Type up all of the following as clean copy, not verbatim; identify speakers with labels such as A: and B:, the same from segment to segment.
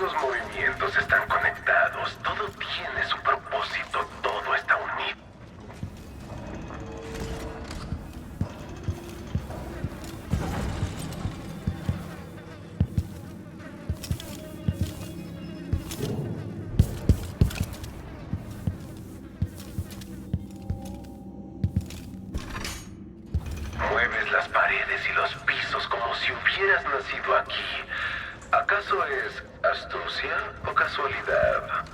A: los movimientos están conectados. Todo tiene su propósito. Todo está unido. Mueves las paredes y los pisos como si hubieras nacido aquí. ¿Acaso es astucia o casualidad?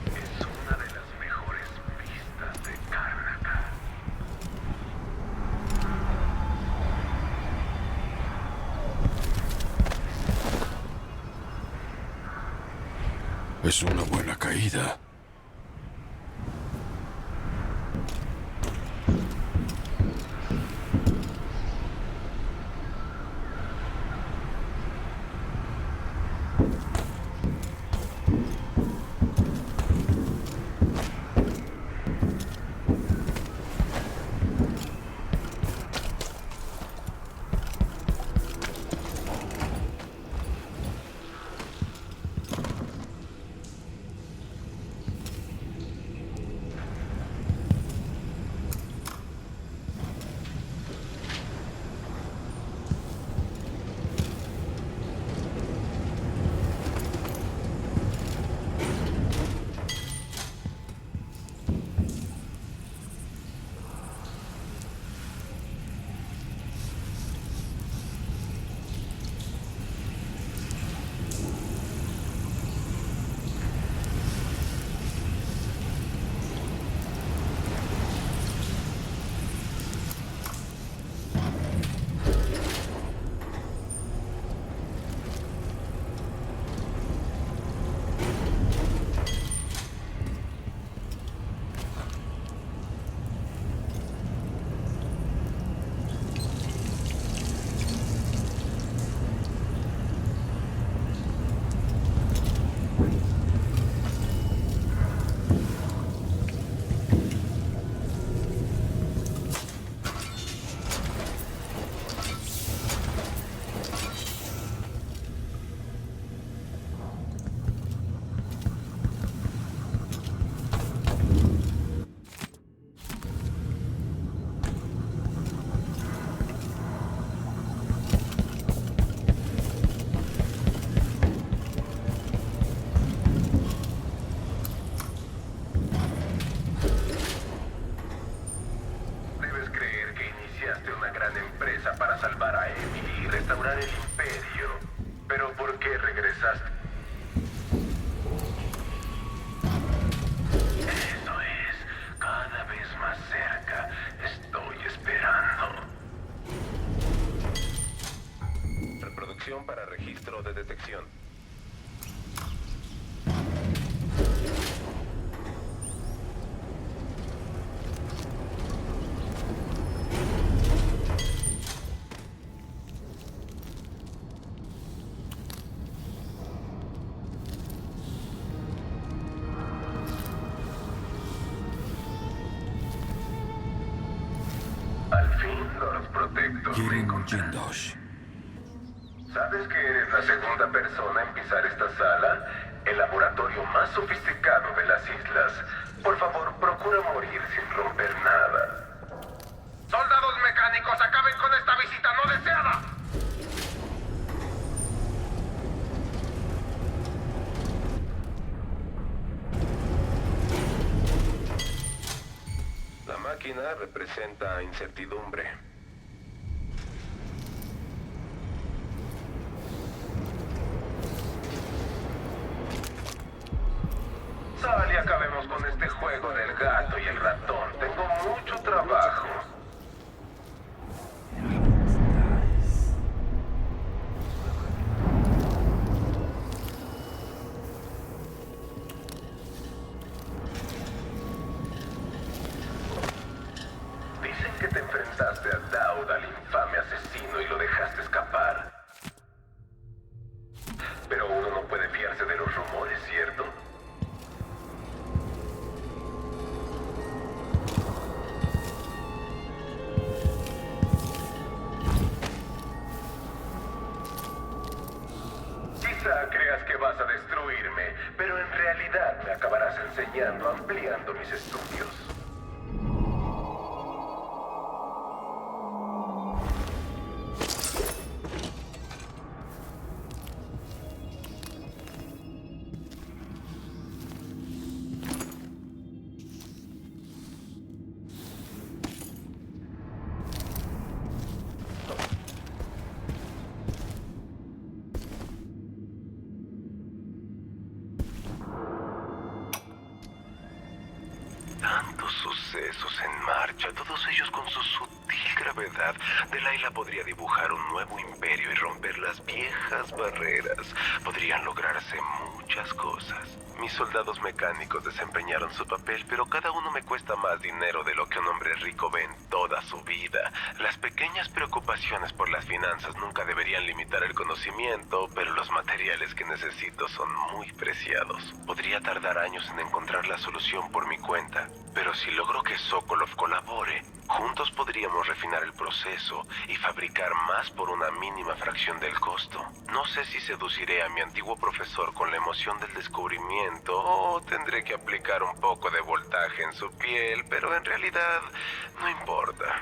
A: Es una de las mejores vistas de Karnaca.
B: Es una buena caída. Debes creer que iniciaste una gran empresa para salvar a Emily y restaurar el imperio. Pero ¿por qué regresaste? Eso es, cada vez más cerca. Estoy esperando. Reproducción para registro de detección. Al fin, Lord Protector. Kirin Jindosh.
A: ¿Sabes que eres la segunda persona en pisar esta sala? El laboratorio más sofisticado de las islas. Por favor, procura morir sin romper nada. ¡Soldados mecánicos, acaben con esta visita no deseada! La máquina representa incertidumbre. Sal y acabemos con este juego del gato y el ratón. Tengo mucho trabajo. Dicen que te enfrentaste a al infame asesino y lo dejaste escapar. Pero uno no puede fiarse de los rumores, ¿cierto? Quizá creas que vas a destruirme, pero en realidad me acabarás enseñando, ampliando mis estudios.
B: Tantos sucesos en marcha, todos ellos con su sutil gravedad. Delilah podría dibujar un nuevo imperio y romper las viejas barreras. Podrían lograrse muchas cosas. Mis soldados mecánicos desempeñaron su papel, pero cada uno me cuesta más dinero de lo que un hombre rico ve en toda su vida. Las pequeñas preocupaciones por las finanzas nunca deberían limitar el conocimiento, pero los materiales que necesito son muy preciados. Podría tardar años en encontrar la solución por mi cuenta, pero si logro que Sokolov colabore, juntos podríamos refinar el proceso y fabricar más por una mínima fracción del costo. No sé si seduciré a mi antiguo profesor con la emoción del descubrimiento o tendré que aplicar un poco de voltaje en su piel, pero en realidad no importa.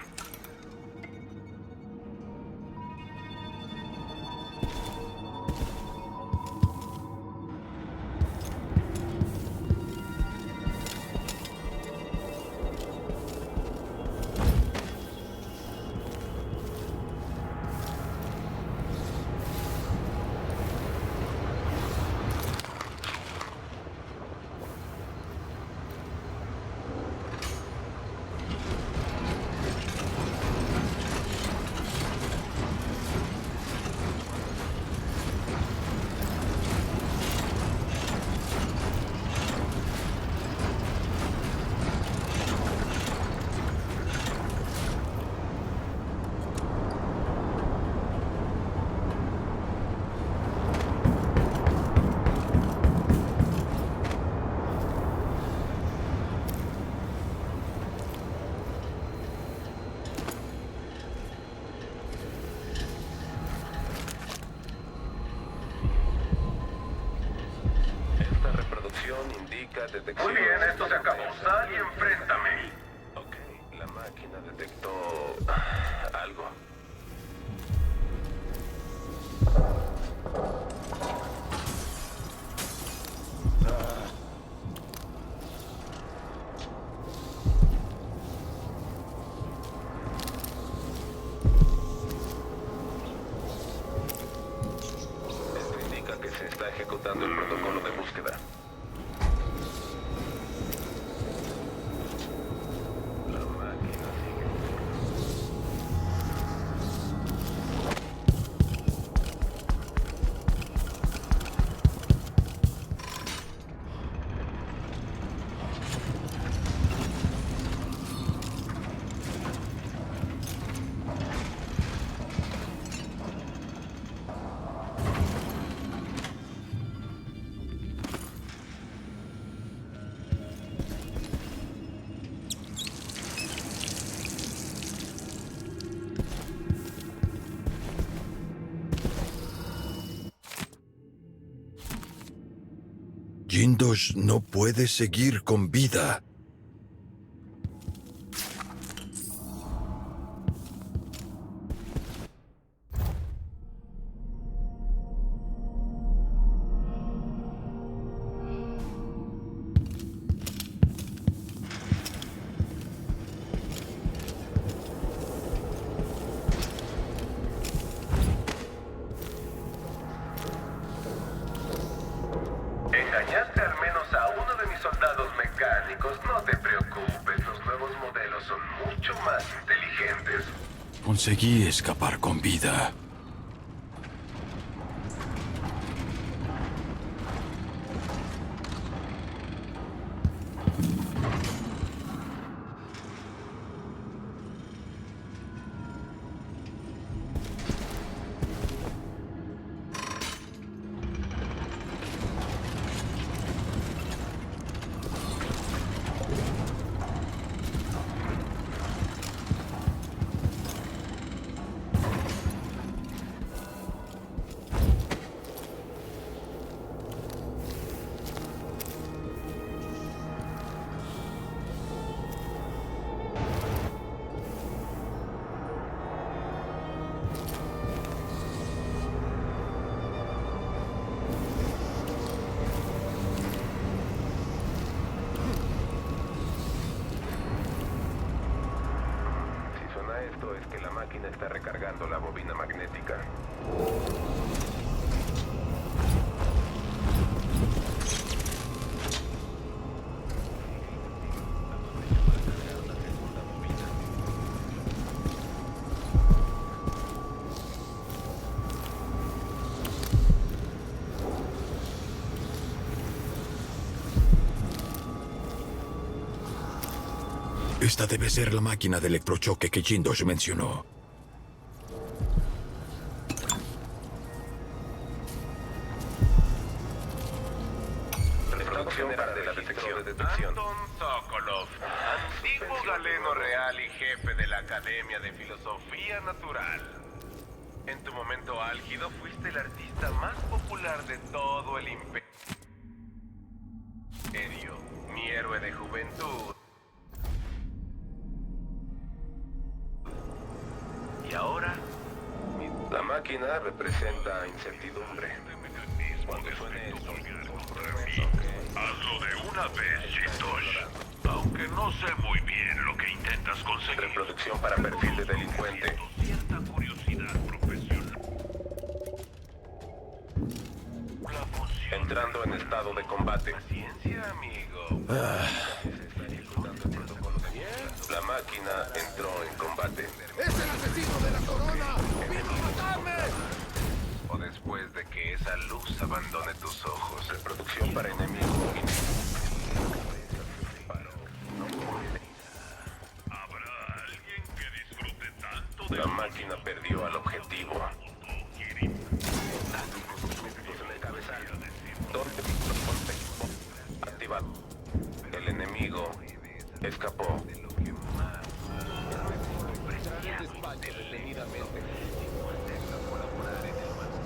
B: Indica detección.
A: Muy bien, esto se acabó. Sal y enfréntame.
B: Ok, la máquina detectó algo. Esto indica que se está ejecutando el protocolo de búsqueda.
C: Jindosh no puede seguir con vida.
A: Engañaste al menos a uno de mis soldados mecánicos. No te preocupes, los nuevos modelos son mucho más inteligentes.
C: Conseguí escapar con vida.
B: Eso es que la máquina está recargando la bobina magnética.
C: Esta debe ser la máquina de electrochoque que Jindosh mencionó.
B: Reproducción para de la detección de detección. Anton Sokolov, antiguo galeno real y jefe de la Academia de Filosofía Natural. En tu momento álgido fuiste el artista más popular de todo el imperio. Mi héroe de juventud. Y ahora, la máquina representa incertidumbre. Cuando suene esto,
D: Hazlo de una vez, Jindosh. Aunque no sé muy bien lo que intentas conseguir.
B: Reproducción para perfil de delincuente.
D: Cierta curiosidad profesional.
B: Entrando en estado de combate. Paciencia, amigo. La máquina entró en combate.
E: ¡Es el asesino de la corona! ¡Vino a matarme!
B: O después de que esa luz abandone tus ojos. Reproducción para enemigo.
D: ¿Habrá alguien que disfrute tanto de
B: La máquina perdió al objetivo. Activado. El enemigo escapó.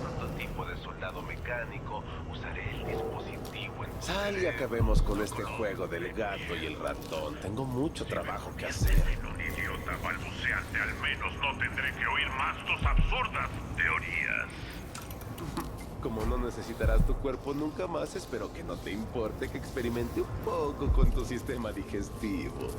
B: Prototipo de soldado mecánico. Usaré el dispositivo en...
F: Sal y acabemos con este juego del gato y el ratón. Tengo mucho trabajo que hacer.
D: en un idiota balbuceante. Al menos no tendré que oír más tus absurdas teorías.
F: Como no necesitarás tu cuerpo nunca más, espero que no te importe que experimente un poco con tu sistema digestivo.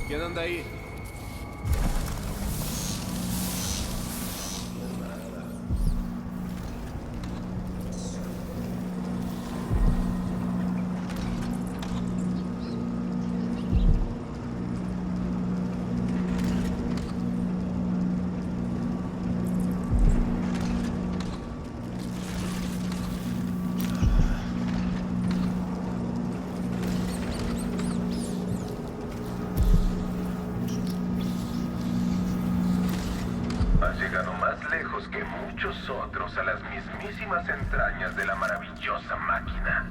F: ¿Quién anda ahí?
A: Has llegado más lejos que muchos otros a las mismísimas entrañas de la maravillosa máquina.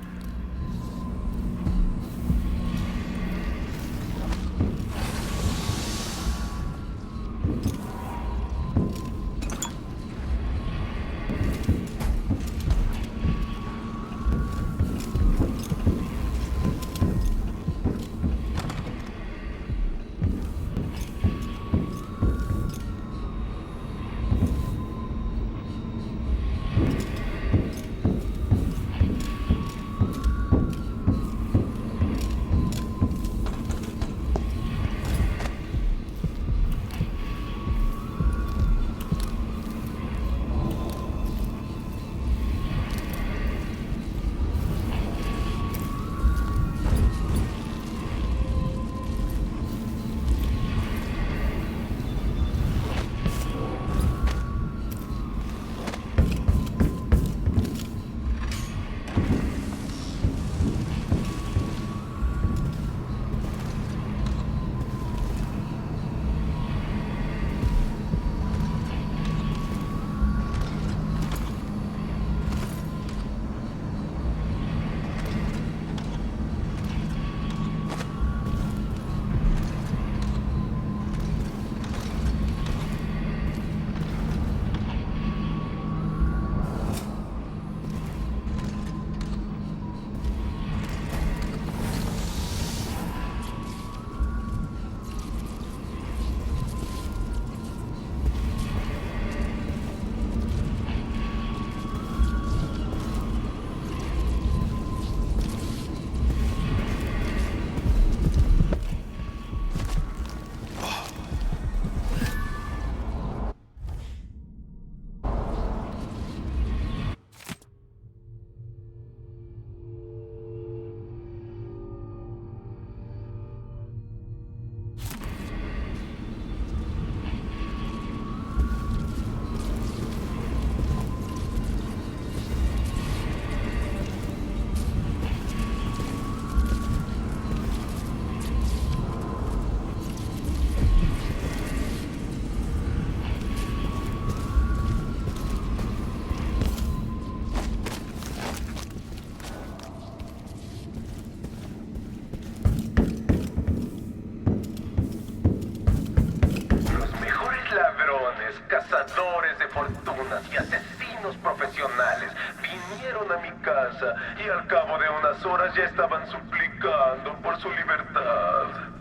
A: cazadores de fortunas y asesinos profesionales vinieron a mi casa y al cabo de unas horas ya estaban suplicando por su libertad.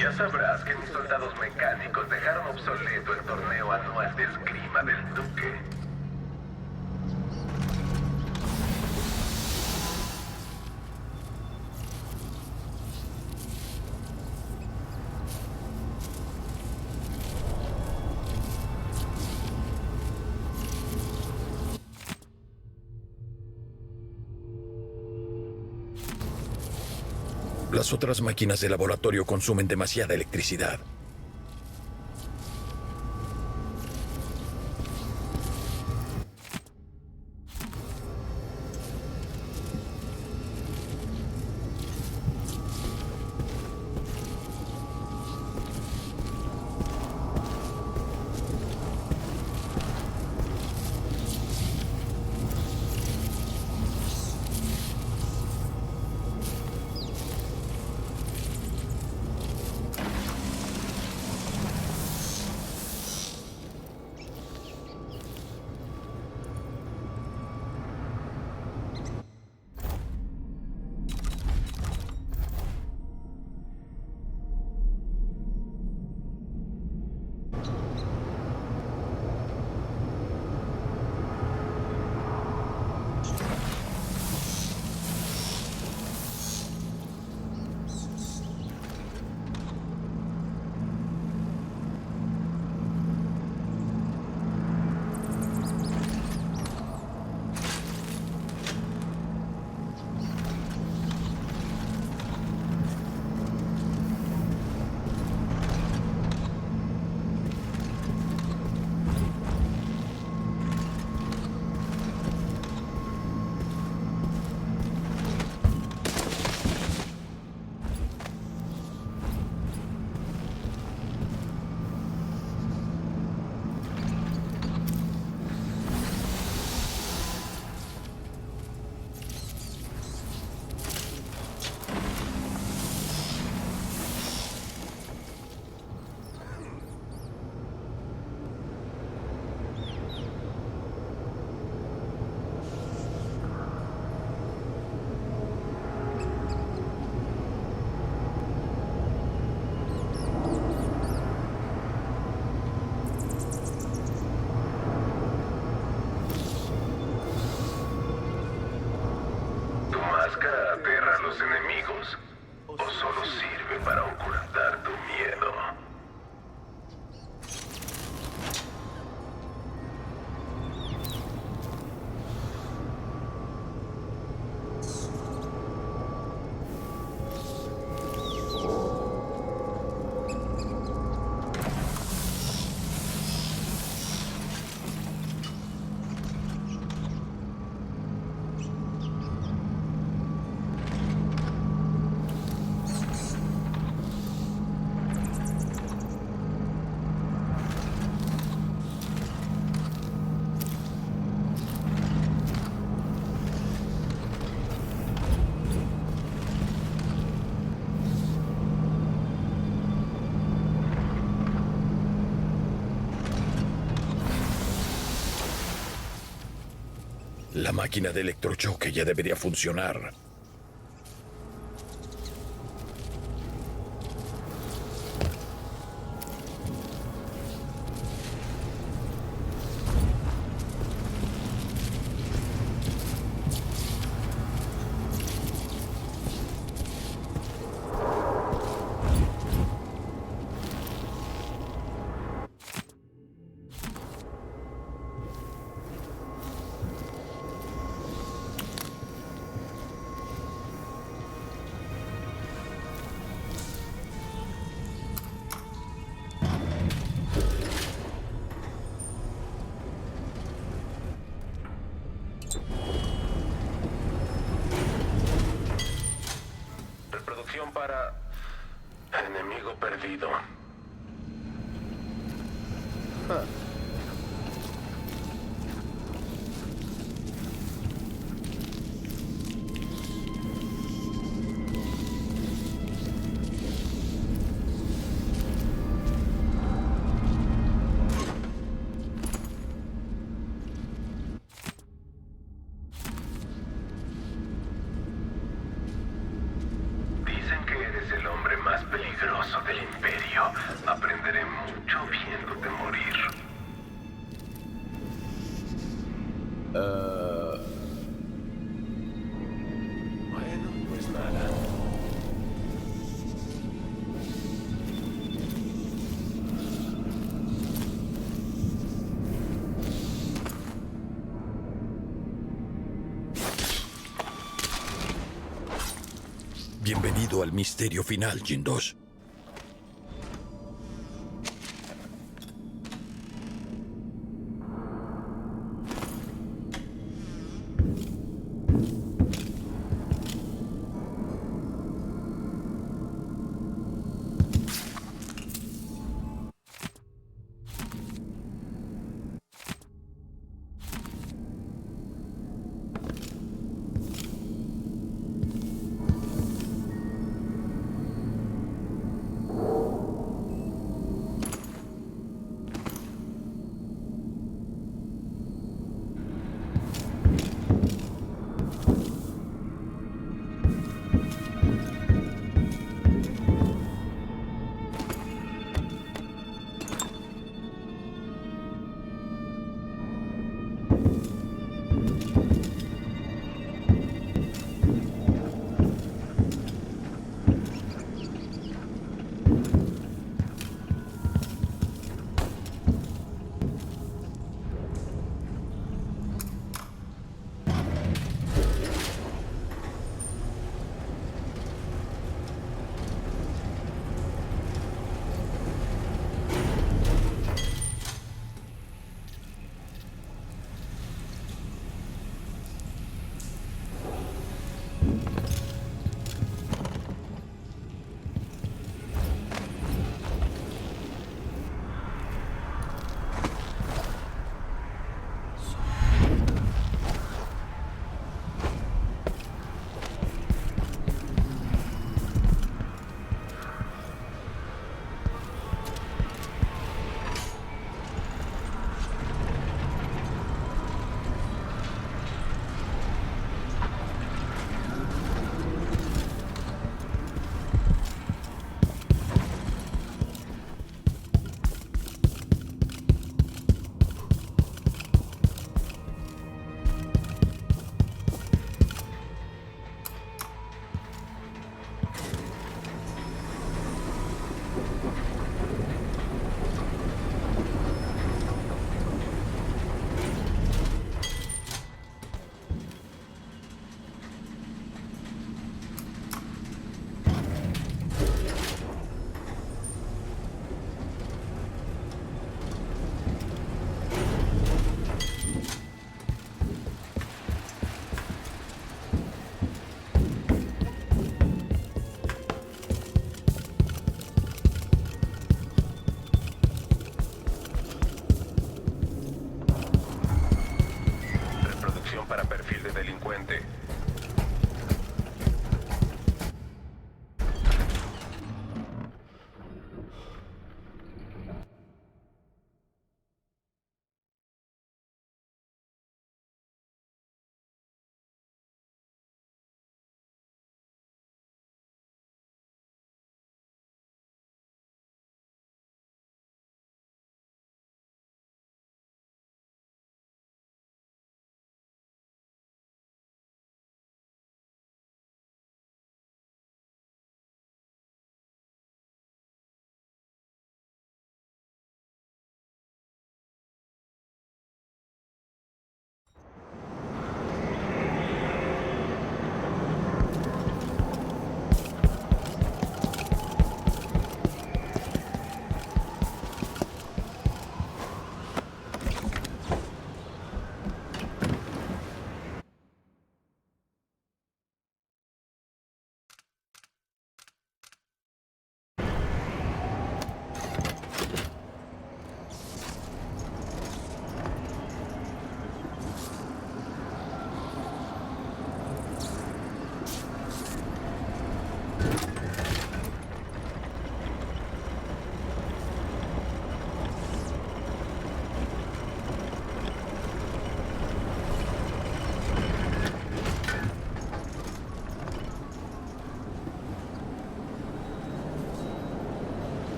A: Ya sabrás que mis soldados mecánicos dejaron obsoleto el torneo anual de esgrima del Duque.
C: Las otras máquinas de laboratorio consumen demasiada electricidad. La máquina de electrochoque ya debería funcionar.
B: Reproducción para... enemigo perdido.
A: Dicen que eres el hombre más peligroso del Imperio. Aprenderé mucho viéndote morir.
F: Bueno, pues nada.
C: Bienvenido al misterio final, Jin-2.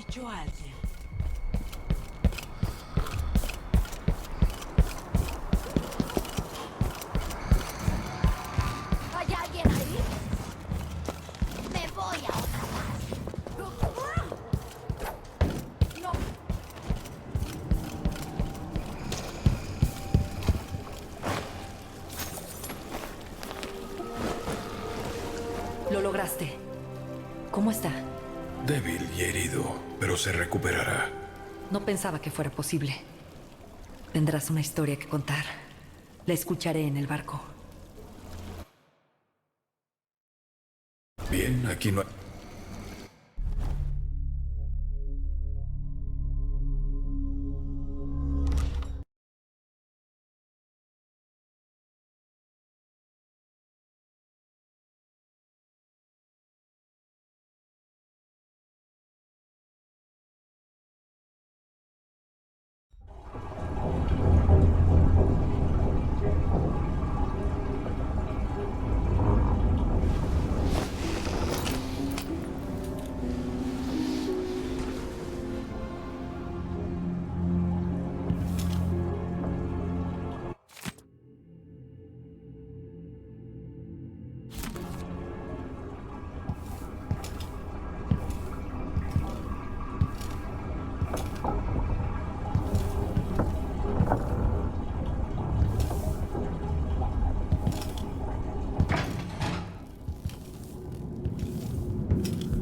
G: dicho a alguien.
H: ¿Hay alguien ahí? Me voy ahora. No.
G: Lo lograste. ¿Cómo está?
C: Débil y herido, pero se recuperará.
G: No pensaba que fuera posible. Tendrás una historia que contar. La escucharé en el barco.
C: Bien, aquí no hay...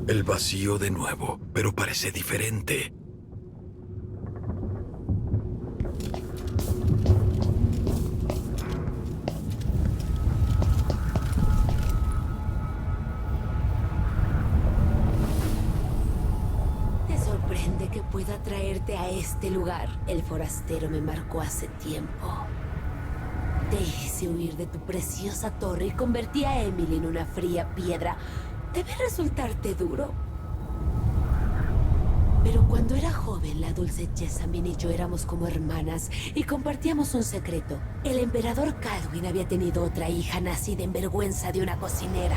C: El vacío de nuevo, pero parece diferente.
H: ¿Te sorprende que pueda traerte a este lugar? El forastero me marcó hace tiempo. Te hice huir de tu preciosa torre y convertí a Emily en una fría piedra. Debe resultarte duro. Pero cuando era joven, la dulce Jessamine y yo éramos como hermanas y compartíamos un secreto. El emperador Cadwin había tenido otra hija nacida en vergüenza de una cocinera.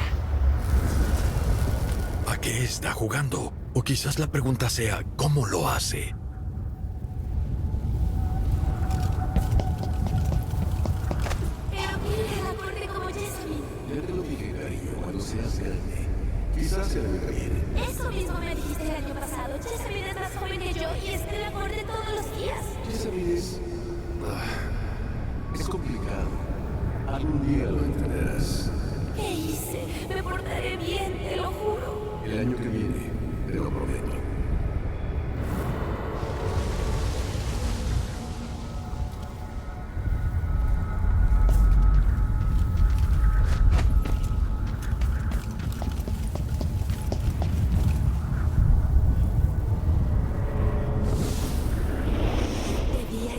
C: ¿A qué está jugando? O quizás la pregunta sea, ¿cómo lo hace?
H: Pero quiere la corte como Jessamine.
F: Ya te lo dije, cariño, cuando seas grande. Quizás se debe bien.
H: Eso mismo me dijiste el año pasado. Jessamine es más joven que yo y está en la corte todos los días.
F: Jessamine es complicado. Algún día lo entenderás.
H: ¿Qué hice? Me portaré bien, te lo juro.
F: El año que viene, te lo prometo.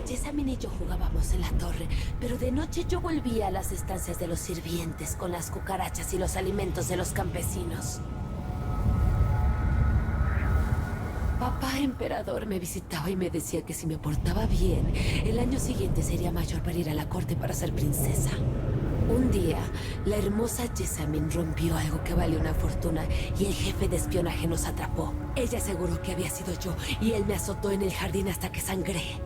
H: Jessamine y yo jugábamos en la torre, pero de noche yo volvía a las estancias de los sirvientes con las cucarachas y los alimentos de los campesinos. Papá emperador me visitaba y me decía que si me portaba bien, el año siguiente sería mayor para ir a la corte para ser princesa. Un día, la hermosa Jessamine rompió algo que vale una fortuna y el jefe de espionaje nos atrapó. Ella aseguró que había sido yo y él me azotó en el jardín hasta que sangré.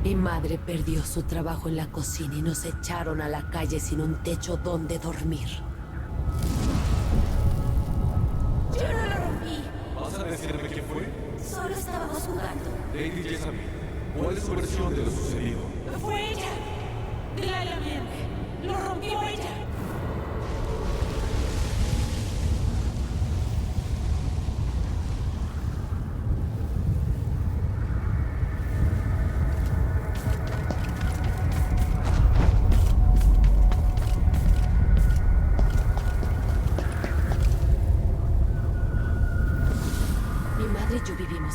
H: Mi madre perdió su trabajo en la cocina y nos echaron a la calle sin un techo donde dormir. Yo no lo rompí.
F: ¿Vas a decirme quién fue?
H: Solo estábamos jugando.
F: Lady Jessamine, ¿cuál es su versión de lo sucedido?
G: ¡Fue ella! ¡Claramente! ¡Lo rompió ella!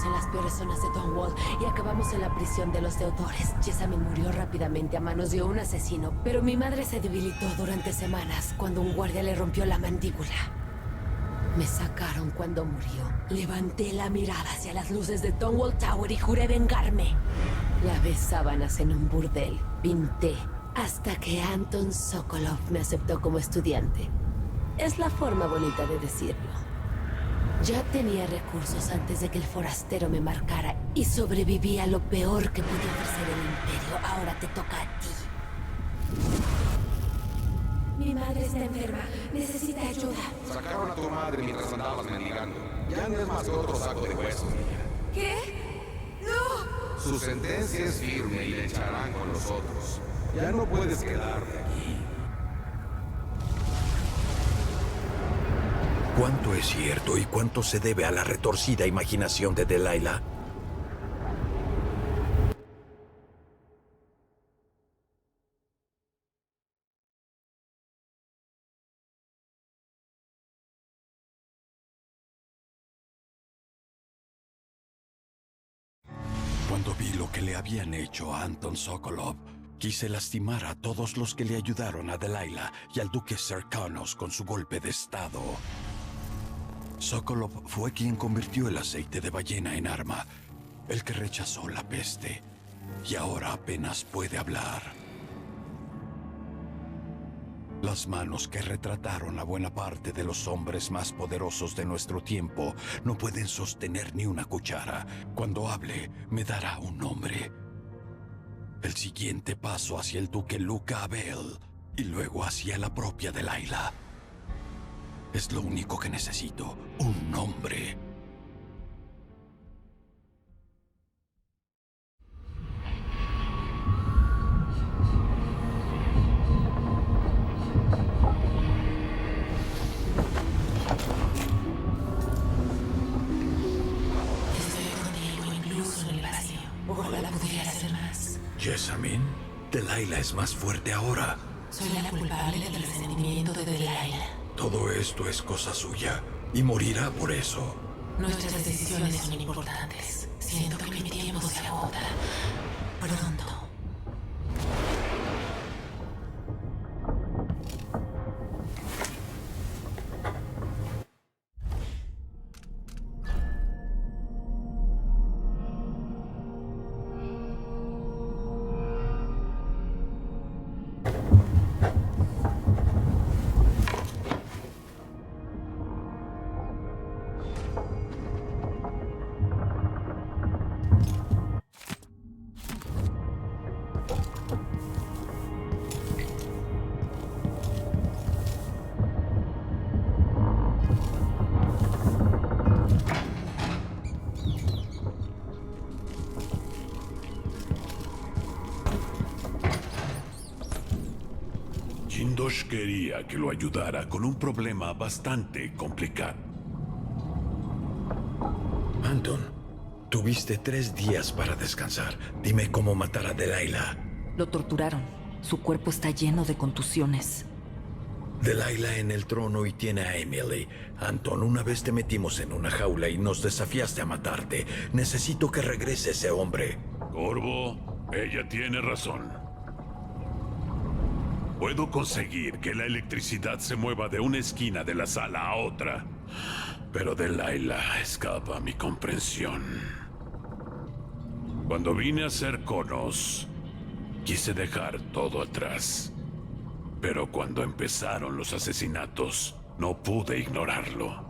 H: En las peores zonas de Dunwall y acabamos en la prisión de los deudores. Jessamine murió rápidamente a manos de un asesino, pero mi madre se debilitó durante semanas cuando un guardia le rompió la mandíbula. Me sacaron cuando murió. Levanté la mirada hacia las luces de Dunwall Tower y juré vengarme. Lavé sábanas en un burdel, pinté, hasta que Anton Sokolov me aceptó como estudiante. Es la forma bonita de decirlo. Ya tenía recursos antes de que el forastero me marcara y sobreviví a lo peor que podía ofrecer el Imperio. Ahora te toca a ti. Mi madre está enferma. Necesita ayuda.
E: Sacaron a tu madre mientras andabas mendigando. Ya no es más que otro saco de huesos, niña.
H: ¿Qué? ¡No!
E: Su sentencia es firme y le echarán con los otros. Ya no puedes quedarte aquí.
C: ¿Cuánto es cierto y cuánto se debe a la retorcida imaginación de Delilah? Cuando vi lo que le habían hecho a Anton Sokolov, quise lastimar a todos los que le ayudaron a Delilah y al duque Serkanos con su golpe de estado. Sokolov fue quien convirtió el aceite de ballena en arma, el que rechazó la peste, y ahora apenas puede hablar. Las manos que retrataron a buena parte de los hombres más poderosos de nuestro tiempo no pueden sostener ni una cuchara. Cuando hable, me dará un nombre. El siguiente paso hacia el duque Luca Abel y luego hacia la propia Delilah. Es lo único que necesito, un nombre.
H: Estoy contigo incluso en el vacío. Ojalá pudiera hacer más.
C: Jessamine, Delilah es más fuerte ahora.
H: Soy la culpable del resentimiento de Delilah.
C: Todo esto es cosa suya y morirá por eso.
H: Nuestras decisiones son importantes. Siento que mi tiempo se agota. Pronto.
D: Jindosh quería que lo ayudara con un problema bastante complicado.
C: Anton, tuviste 3 días para descansar. Dime cómo matar a Delilah.
G: Lo torturaron. Su cuerpo está lleno de contusiones.
C: Delilah en el trono y tiene a Emily. Anton, una vez te metimos en una jaula y nos desafiaste a matarte. Necesito que regrese ese hombre.
D: Corvo, ella tiene razón. Puedo conseguir que la electricidad se mueva de una esquina de la sala a otra, pero Delilah escapa a mi comprensión. Cuando vine a ser Conos, quise dejar todo atrás. Pero cuando empezaron los asesinatos, no pude ignorarlo.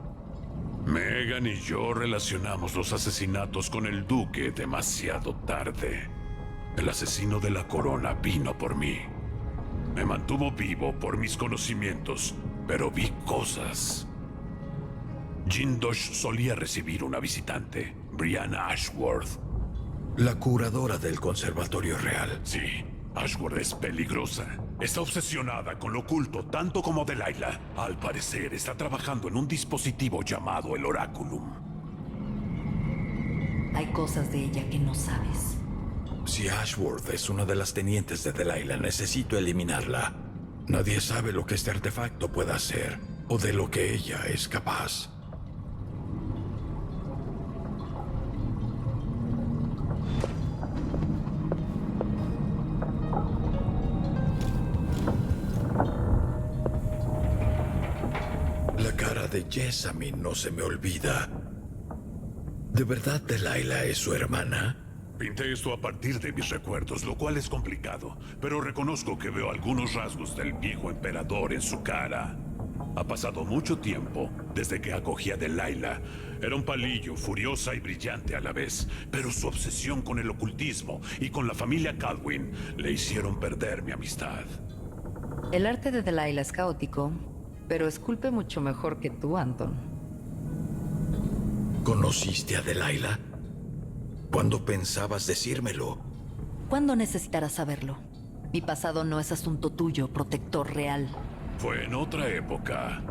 D: Megan y yo relacionamos los asesinatos con el duque demasiado tarde. El asesino de la corona vino por mí. Me mantuvo vivo por mis conocimientos, pero vi cosas. Jindosh solía recibir una visitante, Brianna Ashworth.
C: La curadora del Conservatorio Real.
D: Sí, Ashworth es peligrosa. Está obsesionada con lo oculto tanto como Delilah. Al parecer está trabajando en un dispositivo llamado el Oraculum.
G: Hay cosas de ella que no sabes.
C: Si Ashworth es una de las tenientes de Delilah, necesito eliminarla. Nadie sabe lo que este artefacto pueda hacer, o de lo que ella es capaz. La cara de Jessamine no se me olvida. ¿De verdad Delilah es su hermana?
D: Pinté esto a partir de mis recuerdos, lo cual es complicado, pero reconozco que veo algunos rasgos del viejo emperador en su cara. Ha pasado mucho tiempo desde que acogí a Delilah. Era un palillo, furiosa y brillante a la vez, pero su obsesión con el ocultismo y con la familia Caldwin le hicieron perder mi amistad.
G: El arte de Delilah es caótico, pero esculpe mucho mejor que tú, Anton.
C: ¿Conociste a Delilah? ¿Cuándo pensabas decírmelo?
G: ¿Cuándo necesitarás saberlo? Mi pasado no es asunto tuyo, protector real.
D: Fue en otra época.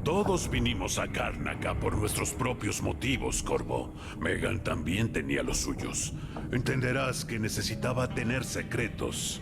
D: Todos vinimos a Karnaca por nuestros propios motivos, Corvo. Megan también tenía los suyos. Entenderás que necesitaba tener secretos.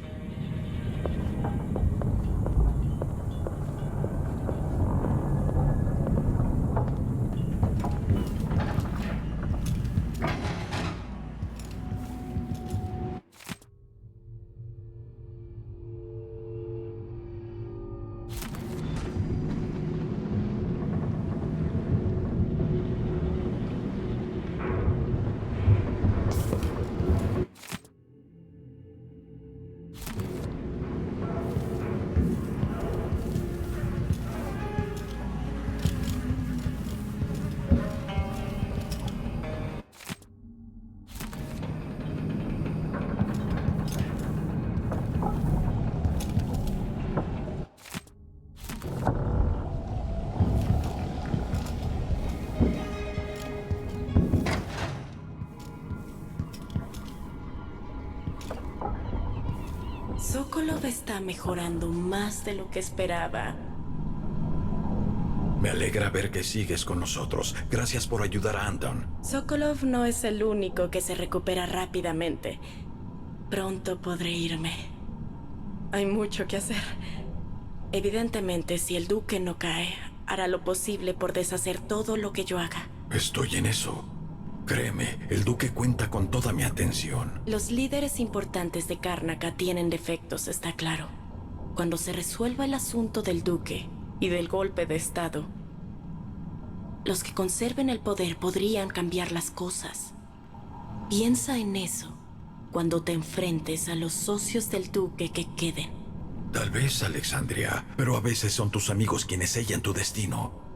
I: Sokolov está mejorando más de lo que esperaba.
C: Me alegra ver que sigues con nosotros. Gracias por ayudar a Anton.
I: Sokolov no es el único que se recupera rápidamente. Pronto podré irme. Hay mucho que hacer. Evidentemente, si el duque no cae, hará lo posible por deshacer todo lo que yo haga.
C: Estoy en eso. Créeme, el duque cuenta con toda mi atención.
I: Los líderes importantes de Karnaca tienen defectos, está claro. Cuando se resuelva el asunto del duque y del golpe de estado, los que conserven el poder podrían cambiar las cosas. Piensa en eso cuando te enfrentes a los socios del duque que queden.
C: Tal vez, Alexandria, pero a veces son tus amigos quienes sellan tu destino.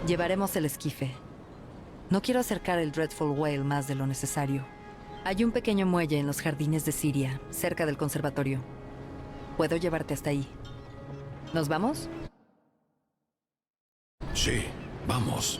G: Llevaremos el esquife. No quiero acercar el Dreadful Whale más de lo necesario. Hay un pequeño muelle en los jardines de Siria, cerca del conservatorio. Puedo llevarte hasta ahí. ¿Nos vamos?
C: Sí, vamos.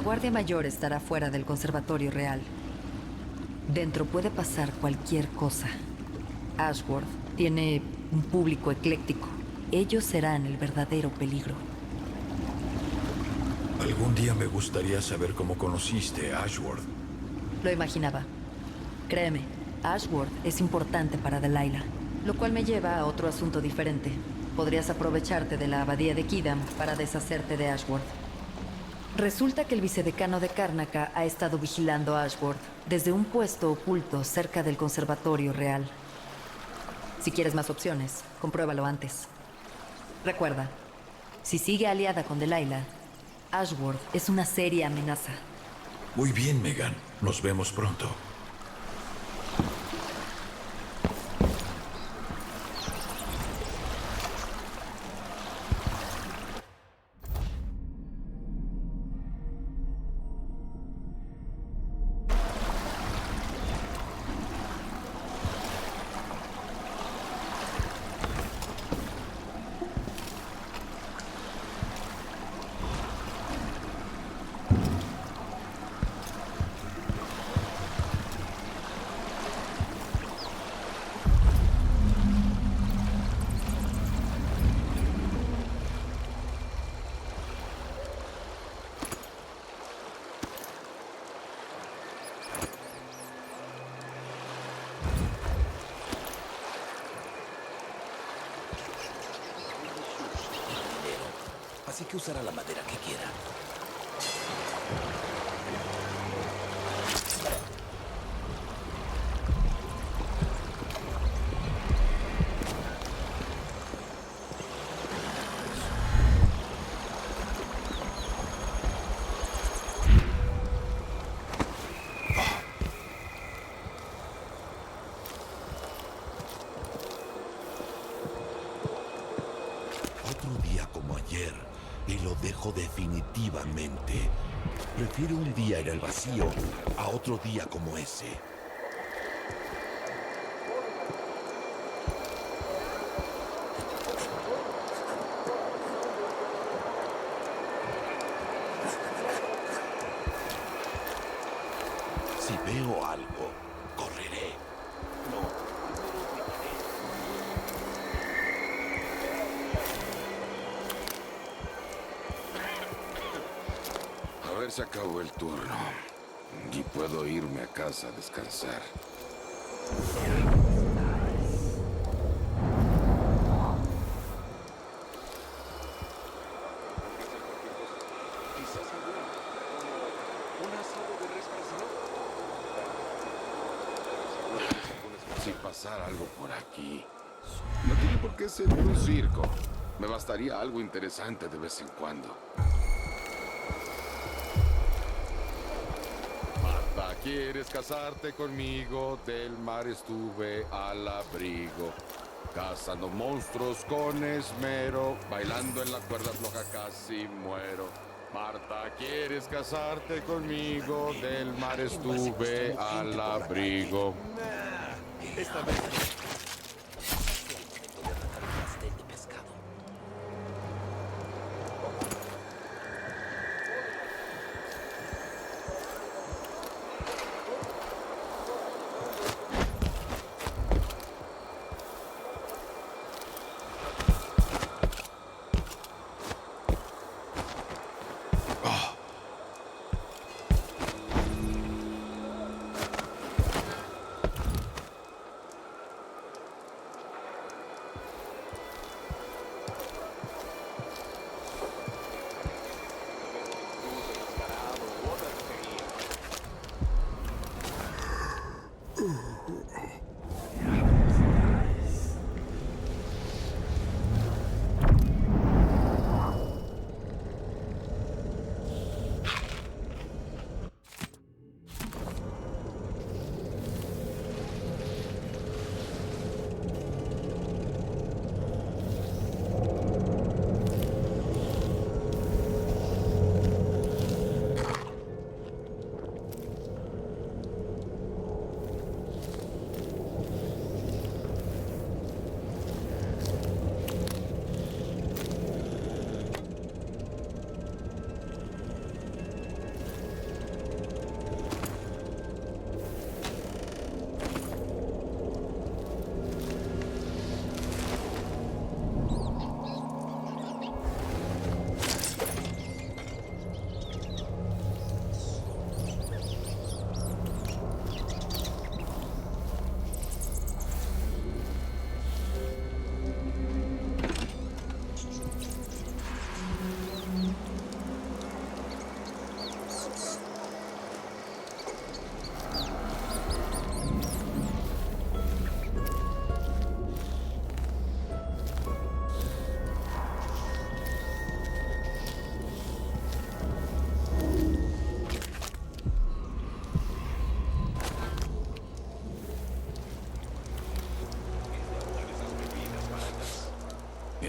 G: Guardia Mayor estará fuera del Conservatorio Real. Dentro puede pasar cualquier cosa. Ashworth tiene un público ecléctico. Ellos serán el verdadero peligro.
C: Algún día me gustaría saber cómo conociste a Ashworth.
G: Lo imaginaba. Créeme, Ashworth es importante para Delilah. Lo cual me lleva a otro asunto diferente. Podrías aprovecharte de la abadía de Kidam para deshacerte de Ashworth. Resulta que el vicedecano de Karnaca ha estado vigilando a Ashworth desde un puesto oculto cerca del Conservatorio Real. Si quieres más opciones, compruébalo antes. Recuerda, si sigue aliada con Delilah, Ashworth es una seria amenaza.
C: Muy bien, Megan. Nos vemos pronto.
J: Así que usará la madera que quiera. Otro día como ayer, y lo dejo definitivamente. Prefiero un día en el vacío a otro día como ese. Si veo algo, correré.
E: A ver, se acabó el turno. Y puedo irme a casa a descansar. Si pasara algo por aquí. No tiene por qué ser un circo. Me bastaría algo interesante de vez en cuando. Marta, ¿quieres casarte conmigo? Del mar estuve al abrigo, cazando monstruos con esmero, bailando en la cuerda floja casi muero. Marta, ¿quieres casarte conmigo? Del mar estuve al abrigo.
J: Esta vez el momento de arrancar un pastel de pescado.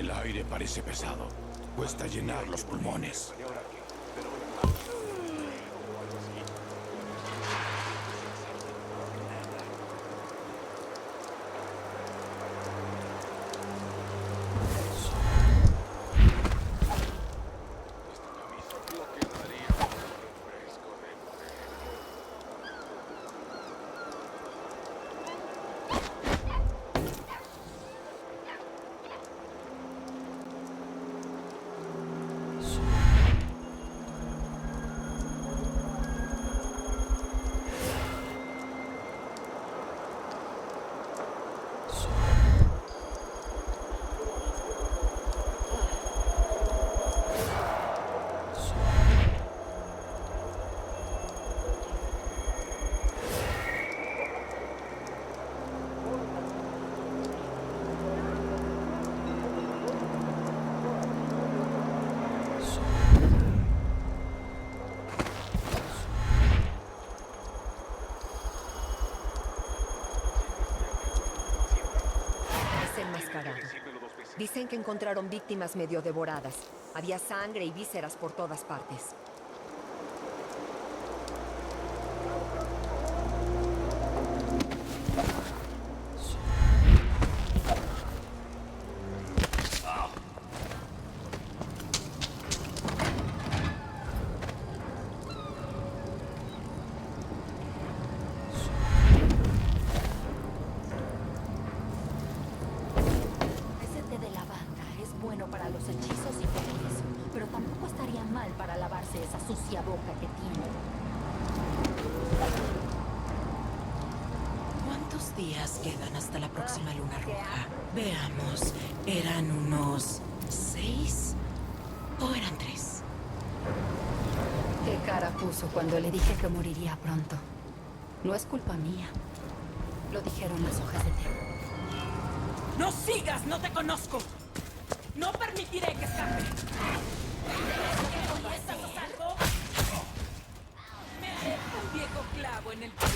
C: El aire parece pesado. Cuesta llenar los pulmones.
K: Dicen que encontraron víctimas medio devoradas. Había sangre y vísceras por todas partes.
H: ¿Cuántos días quedan hasta la próxima luna roja? Veamos, ¿eran unos 6 o eran 3?
K: ¿Qué cara puso cuando le dije que moriría pronto? No es culpa mía. Lo dijeron las hojas de té.
H: ¡No sigas! ¡No te conozco! ¡No permitiré que escape! ¿Estás a salvo? Me haré un viejo clavo en el pecho.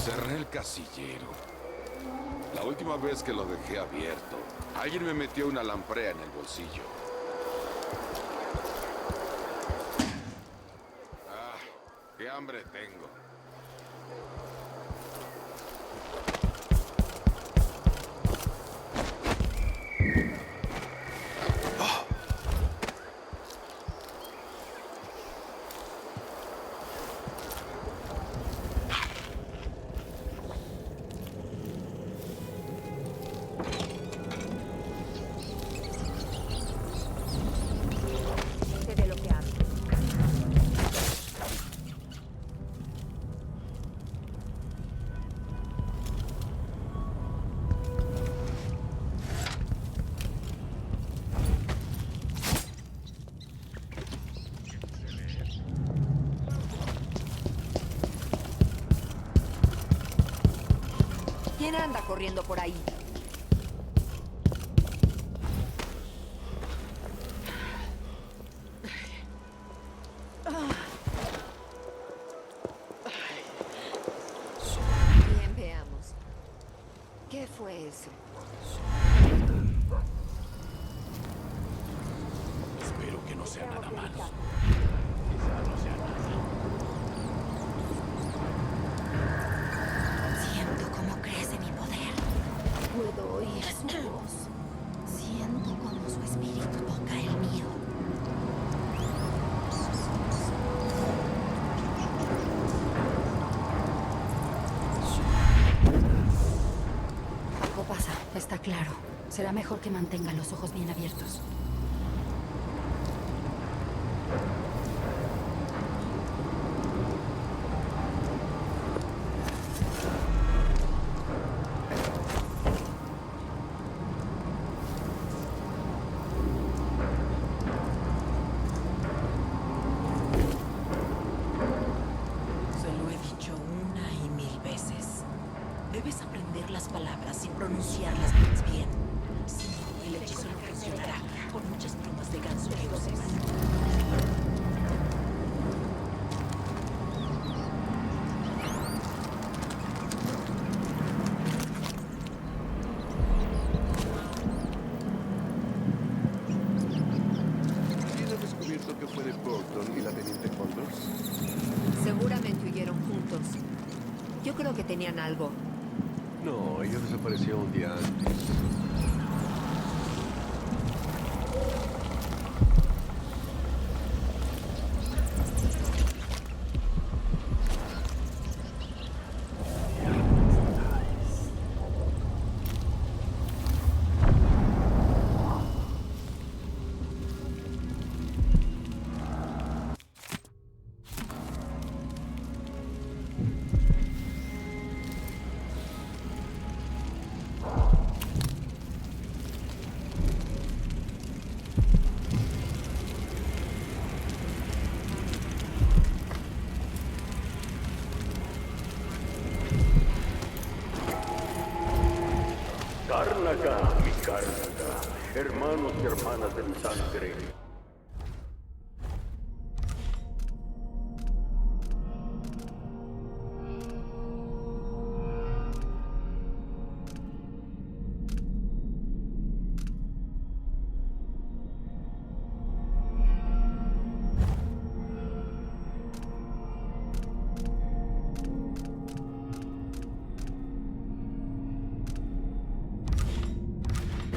E: Cerré el casillero. La última vez que lo dejé abierto, alguien me metió una lamprea en el bolsillo. Ah, qué hambre tengo.
K: ¿Quién anda corriendo por ahí? Bien, veamos. ¿Qué fue eso?
C: Espero que no sea nada malo.
B: Quizá no sea nada.
K: Siento cómo crece mi poder. Puedo oír su voz. Siento está claro. Será mejor que mantenga los ojos bien abiertos.
I: Se lo he dicho una y mil veces. Debes aprender las palabras y pronunciarlas bien. Si no, el hechizo no funcionará, por muchas plumas de ganso que uses.
F: ¿Quién ha descubierto que fue de Burton y la teniente Condors?
L: Seguramente huyeron juntos. Yo creo que tenían algo.
F: No, ella desapareció un día antes.
M: Karnaca, mi Karnaca, hermanos y hermanas de mi sangre.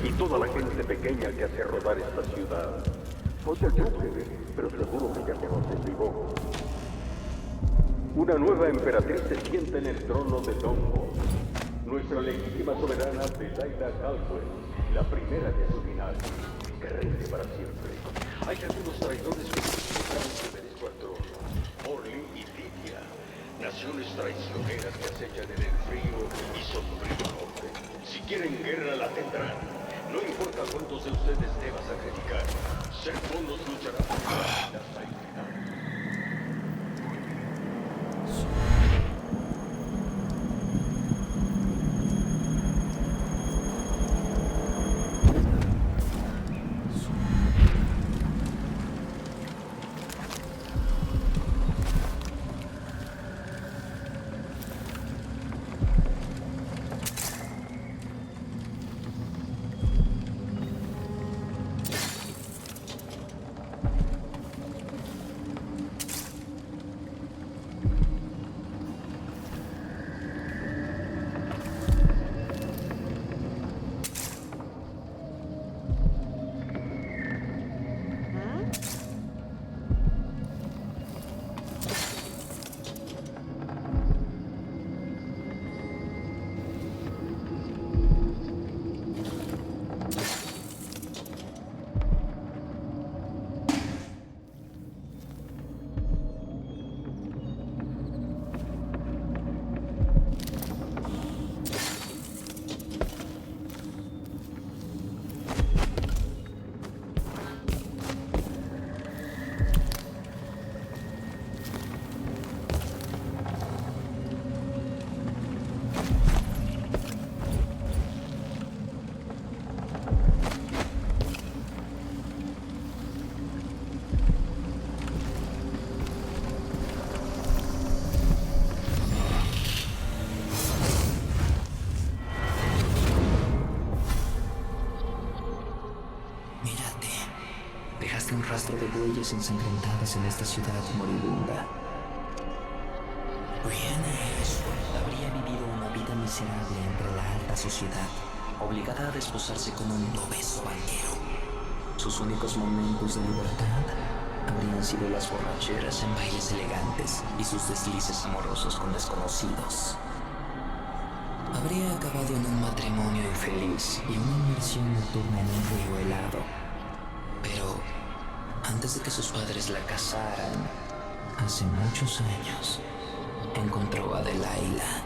M: Y toda la gente pequeña que hace rodar esta ciudad. No te duque, pero seguro que ya conoces mi voz. Una nueva emperatriz se sienta en el trono de Dombo. Nuestra legítima soberana Delilah Caldwell, la primera de su linaje, que reine para siempre. Hay algunos traidores que se merezco al trono. Orly y Lidia, naciones traicioneras que acechan en el frío y sombrío norte. Si quieren guerra la tendrán. No importa cuántos de ustedes deba sacrificar, Serpon nos luchará hasta el final.
N: Un rastro de huellas ensangrentadas en esta ciudad moribunda. Brienne habría vivido una vida miserable entre la alta sociedad, obligada a desposarse con un obeso banquero. Sus únicos momentos de libertad habrían sido las borracheras en bailes elegantes y sus deslices amorosos con desconocidos. habría acabado en un matrimonio infeliz y una inmersión nocturna en un río helado. Pero antes de que sus padres la casaran, hace muchos años, encontró a Delilah.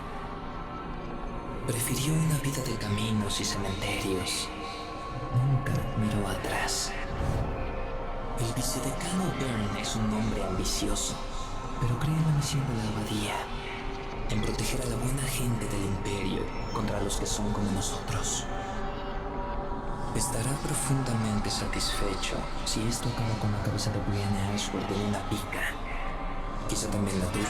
N: Prefirió una vida de caminos y cementerios. Nunca miró atrás. El vicedecano Byrne es un hombre ambicioso, pero cree en la misión de la abadía, en proteger a la buena gente del imperio contra los que son como nosotros. Estará profundamente satisfecho si esto acaba con la cabeza de Brianna Ashworth en una pica. Quizá también la tuya.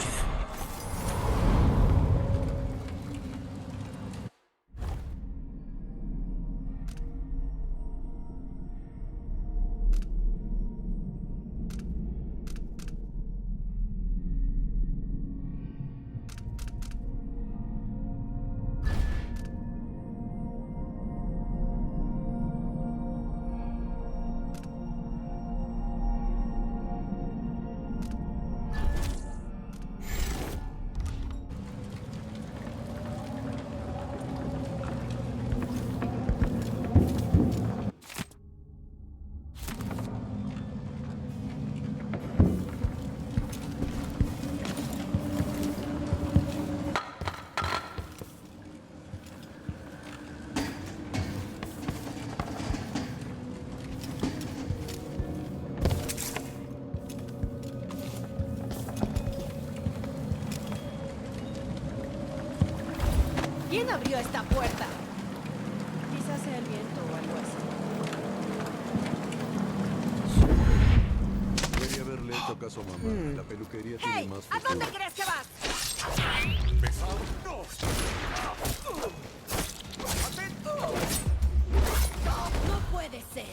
L: ¿Quién abrió esta puerta? Quizás sea el viento o algo así.
E: Debería haberle hecho caso a mamá. La peluquería tiene
L: ¡Hey!
E: más
L: ¿A
E: futuro.
L: dónde crees que vas? No puede ser.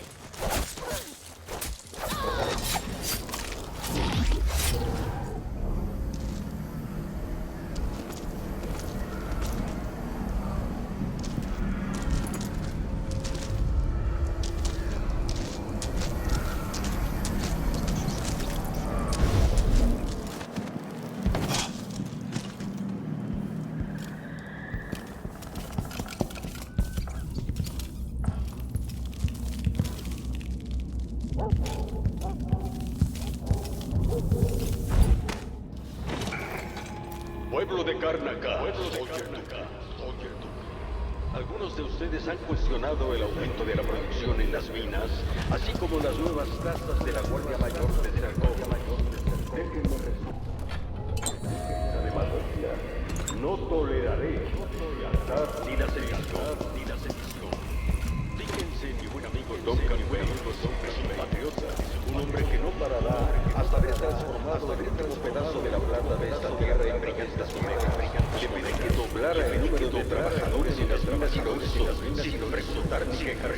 M: Pueblo de Karnaca. Algunos de ustedes han cuestionado el aumento de la producción en las minas, así como las nuevas tasas de la Guardia Mayor de Sarkov. Déjenme resumir. La demagogia. No toleraré lealtad ni la sedición. Fíjense en mi buen amigo Duncan Wayne, un patriota, un hombre que no parará hasta haber transformado el último pedazo de la plata de esta tierra en brillantes omegas. Le pedí que doblara el número de trabajadores en las minas y lo hizo, sin presentar ni queja.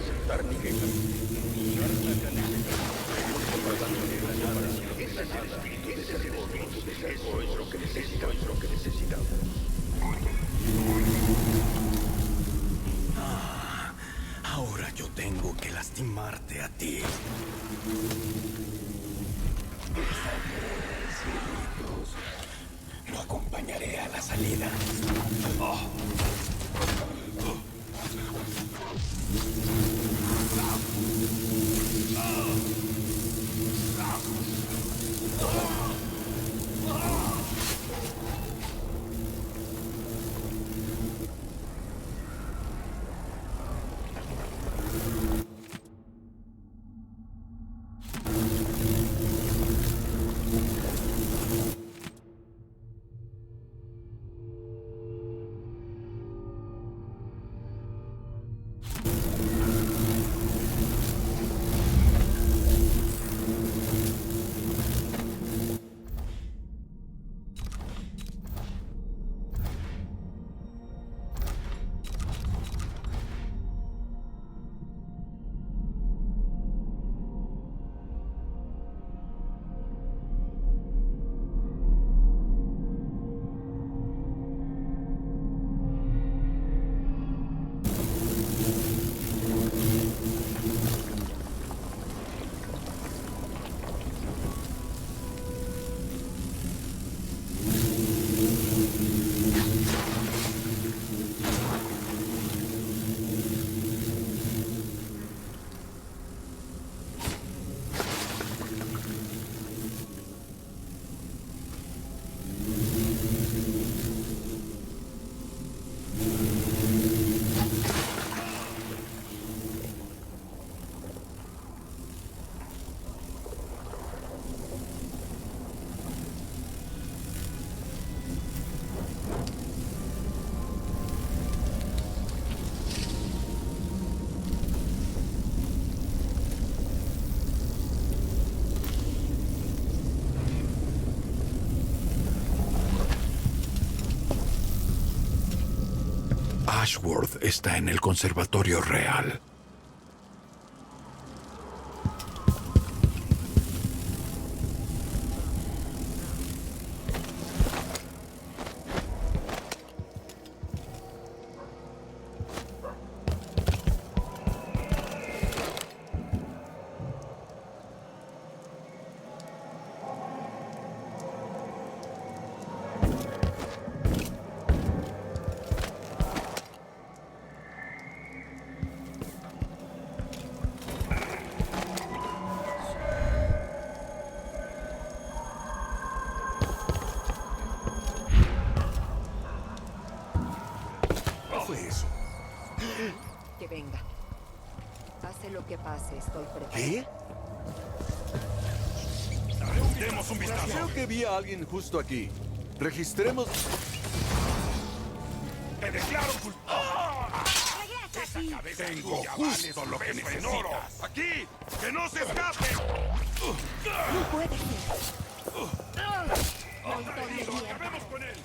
M: Ese es el espíritu de ser. Eso es lo que necesitamos.
C: Ahora yo tengo que lastimarte a ti. Lo acompañaré a la salida. Ashworth está en el Conservatorio Real.
G: Que venga. Pase lo que pase, estoy preparado.
E: ¿Qué?
J: Demos un vistazo.
E: Creo que vi a alguien justo aquí. Registremos...
J: ¡Te declaro culpable! Tengo justo lo que necesitas. ¡Aquí! ¡Que no se escape!
K: No puede ser.
J: ¡Acabemos con él!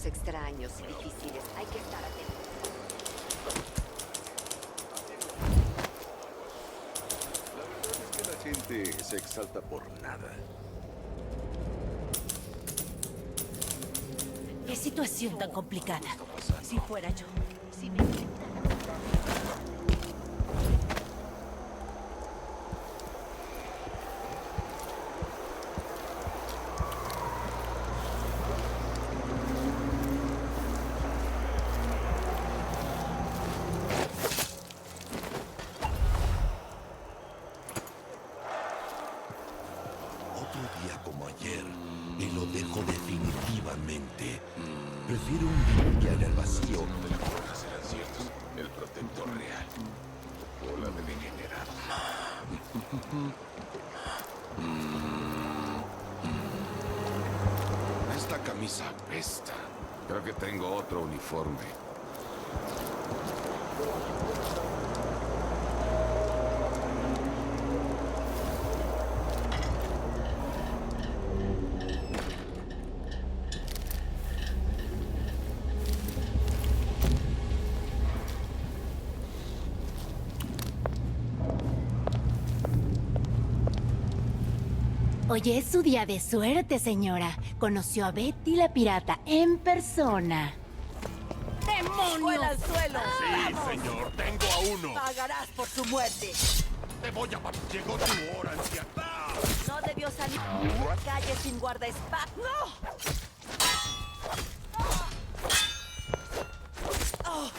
O: Extraños y difíciles. Hay que estar atentos.
E: La verdad es que la gente se exalta por nada.
L: Qué situación tan complicada. Si fuera yo. Si me...
J: Como ayer, y lo dejo definitivamente. Prefiero un día en el vacío.
F: Uno de las cosas eran ciertos. El protector real. Bola de degenerado.
E: Esta camisa apesta. Creo que tengo otro uniforme.
L: Hoy es su día de suerte, señora. Conoció a Betty la pirata en persona. ¡Demonios!
K: ¡Fuera al suelo!
J: Sí, señor, tengo a uno.
K: Pagarás por su muerte.
J: Te voy a... Llegó tu hora, anciana.
K: No debió salir. Calle sin guardaespaldas. ¡No! Oh.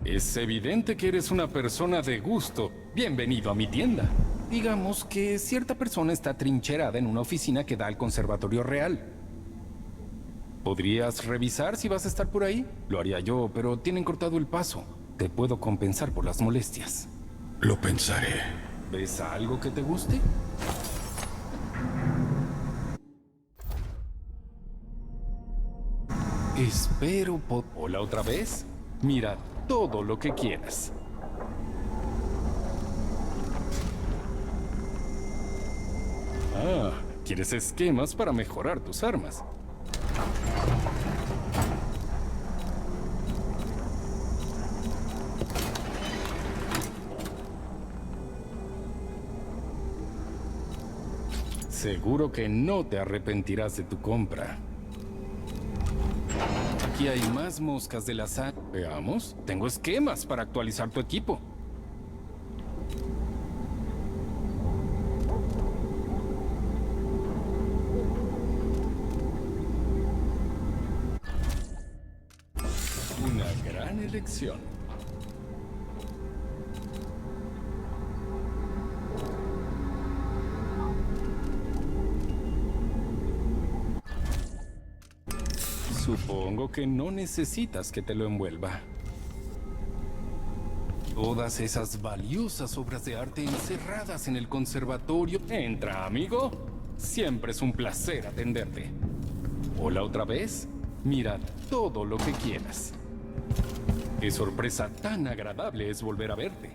P: Es evidente que eres una persona de gusto. Bienvenido a mi tienda. Digamos que cierta persona está trincherada en una oficina que da al Conservatorio Real. ¿Podrías revisar si vas a estar por ahí? Lo haría yo, pero tienen cortado el paso. Te puedo compensar por las molestias.
C: Lo pensaré.
P: ¿Ves algo que te guste? Espero ¿Hola otra vez? Mira todo lo que quieras. Ah, ¿quieres esquemas para mejorar tus armas? Seguro que no te arrepentirás de tu compra. Aquí hay más moscas de la sangre. Veamos, tengo esquemas para actualizar tu equipo. Una gran elección. Supongo que no necesitas que te lo envuelva. Todas esas valiosas obras de arte encerradas en el conservatorio. Entra, amigo. Siempre es un placer atenderte. Hola otra vez. Mira todo lo que quieras. Qué sorpresa tan agradable es volver a verte.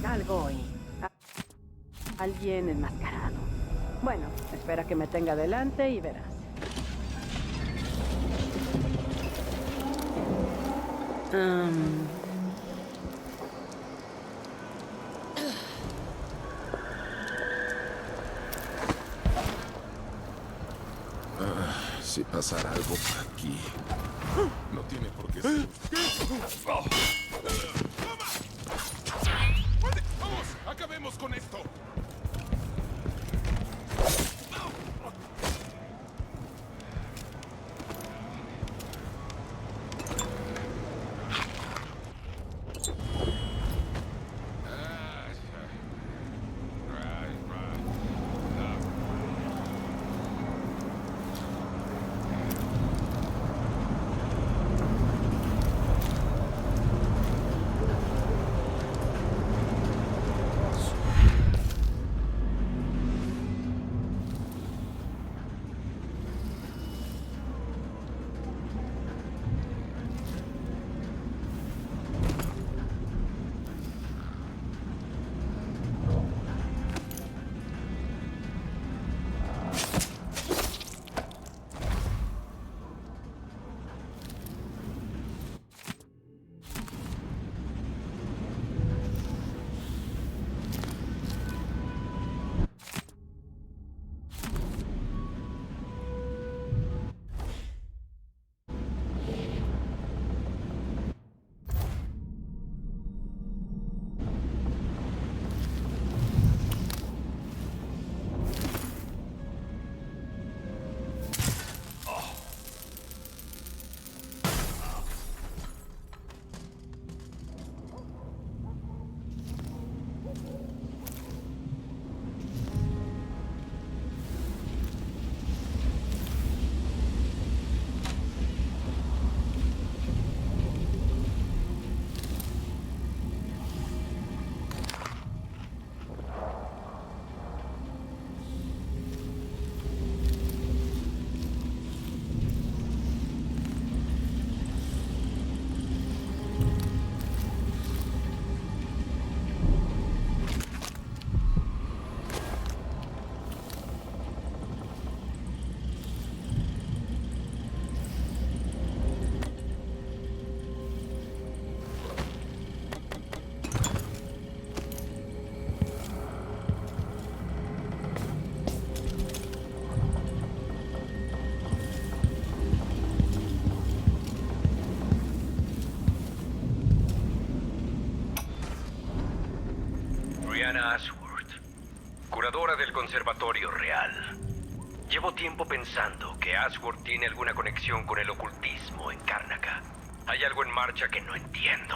Q: Algo y alguien enmascarado. Bueno, espera que me tenga delante y verás.
E: Si pasara algo por aquí, no tiene por qué ser. ¡Vamos! ¡Acabemos con esto!
R: Brianna Ashworth, curadora del Conservatorio Real. Llevo tiempo pensando que Ashworth tiene alguna conexión con el ocultismo en Karnaca. Hay algo en marcha que no entiendo.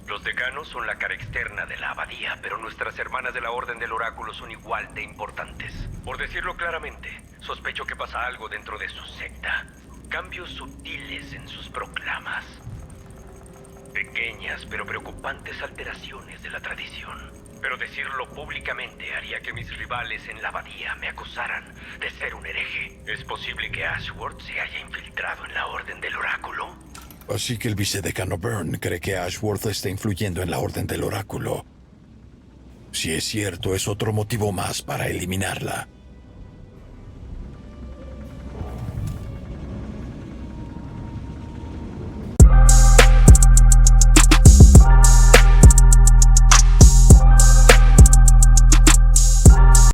R: Los decanos son la cara externa de la abadía, pero nuestras hermanas de la Orden del Oráculo son igual de importantes. Por decirlo claramente, sospecho que pasa algo dentro de su secta. Cambios sutiles en sus proclamas. Pequeñas pero preocupantes alteraciones de la tradición. Pero decirlo públicamente haría que mis rivales en la abadía me acusaran de ser un hereje. ¿Es posible que Ashworth se haya infiltrado en la Orden del Oráculo?
C: Así que el vicedecano Byrne cree que Ashworth está influyendo en la Orden del Oráculo. Si es cierto, es otro motivo más para eliminarla.